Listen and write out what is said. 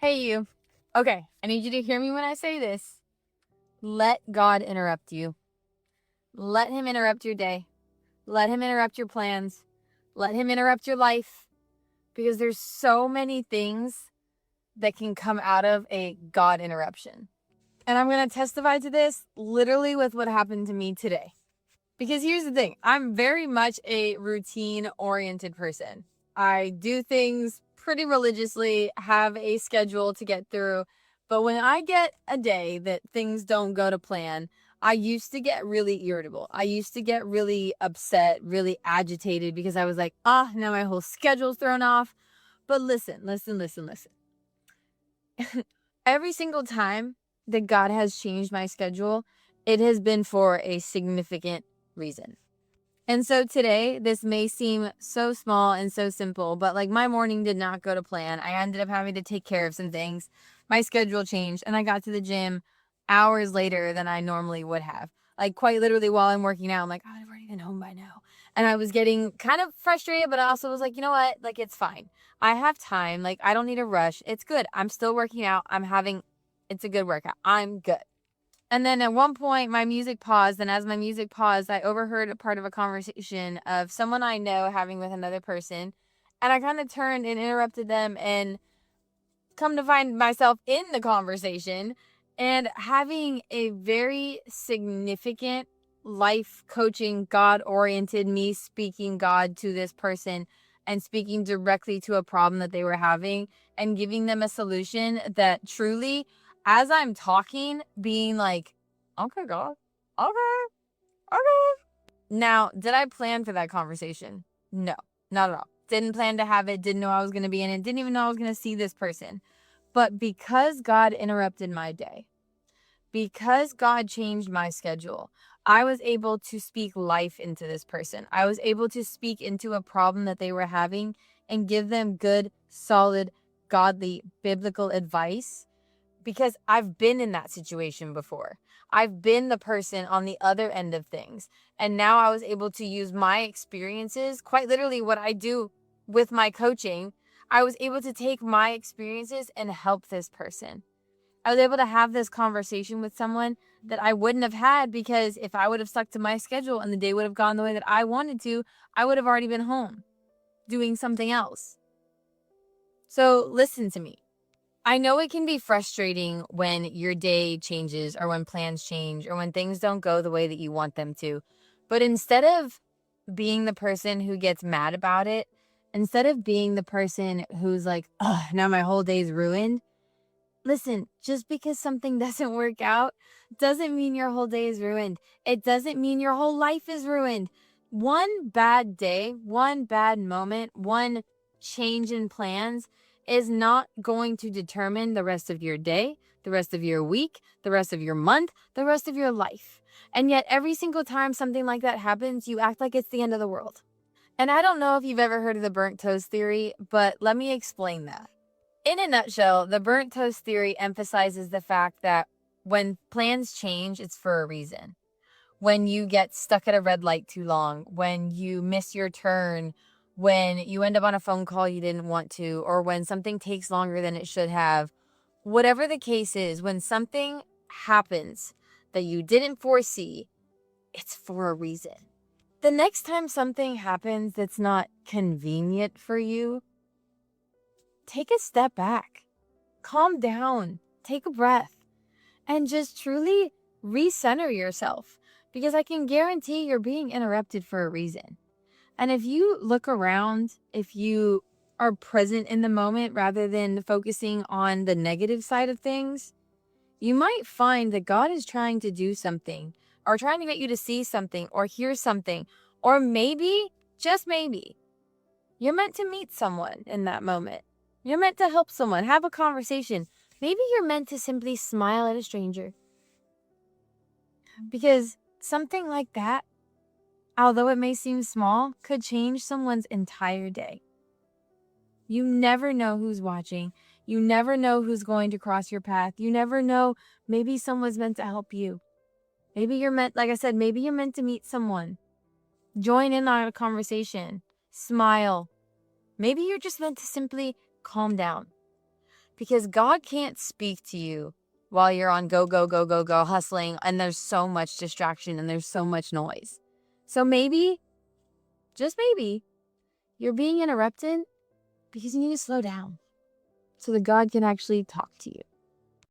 Hey, you. Okay, I need you to hear me when I say this. Let God interrupt you. Let Him interrupt your day. Let Him interrupt your plans. Let Him interrupt your life. Because there's so many things that can come out of a God interruption. And I'm going to testify to this literally with what happened to me today. Because here's the thing, I'm very much a routine-oriented person. I do things pretty religiously, have a schedule to get through. But when I get a day that things don't go to plan, I used to get really irritable. I used to get really upset, really agitated because I was like, now my whole schedule's thrown off. But listen. Every single time that God has changed my schedule, it has been for a significant reason. And so today, this may seem so small and so simple, but like my morning did not go to plan. I ended up having to take care of some things. My schedule changed and I got to the gym hours later than I normally would have. Like quite literally while I'm working out, I'm like, I've already been home by now. And I was getting kind of frustrated, but I also was like, you know what? Like, it's fine. I have time. Like, I don't need to rush. It's good. I'm still working out. It's a good workout. I'm good. And then at one point, my music paused. And as my music paused, I overheard a part of a conversation of someone I know having with another person. And I kind of turned and interrupted them and come to find myself in the conversation and having a very significant life coaching, God-oriented, me speaking God to this person and speaking directly to a problem that they were having and giving them a solution that truly, as I'm talking, being like, okay, God, okay. Now, did I plan for that conversation? No, not at all. Didn't plan to have it, didn't know I was going to be in it, didn't even know I was going to see this person. But because God interrupted my day, because God changed my schedule, I was able to speak life into this person. I was able to speak into a problem that they were having and give them good, solid, godly, biblical advice because I've been in that situation before. I've been the person on the other end of things. And now I was able to use my experiences, quite literally what I do with my coaching. I was able to take my experiences and help this person. I was able to have this conversation with someone that I wouldn't have had because if I would have stuck to my schedule and the day would have gone the way that I wanted to, I would have already been home doing something else. So listen to me. I know it can be frustrating when your day changes or when plans change or when things don't go the way that you want them to. But instead of being the person who gets mad about it, instead of being the person who's like, oh, now my whole day's ruined. Listen, just because something doesn't work out doesn't mean your whole day is ruined. It doesn't mean your whole life is ruined. One bad day, one bad moment, one change in plans is not going to determine the rest of your day, the rest of your week, the rest of your month, the rest of your life. And yet every single time something like that happens, you act like it's the end of the world. And I don't know if you've ever heard of the burnt toast theory, but let me explain that. In a nutshell, the burnt toast theory emphasizes the fact that when plans change, it's for a reason. When you get stuck at a red light too long, when you miss your turn, when you end up on a phone call you didn't want to, or when something takes longer than it should have, whatever the case is, when something happens that you didn't foresee, it's for a reason. The next time something happens that's not convenient for you, take a step back, calm down, take a breath, and just truly recenter yourself because I can guarantee you're being interrupted for a reason. And if you look around, if you are present in the moment rather than focusing on the negative side of things, you might find that God is trying to do something or trying to get you to see something or hear something, or maybe, just maybe, you're meant to meet someone in that moment. You're meant to help someone, have a conversation. Maybe you're meant to simply smile at a stranger. Because something like that, although it may seem small, could change someone's entire day. You never know who's watching. You never know who's going to cross your path. You never know. Maybe someone's meant to help you. Maybe you're meant, like I said, maybe you're meant to meet someone. Join in on a conversation. Smile. Maybe you're just meant to simply calm down. because God can't speak to you while you're on go, go, go, go, go, hustling, and there's so much distraction and there's so much noise. So maybe, just maybe, you're being interrupted because you need to slow down so that God can actually talk to you.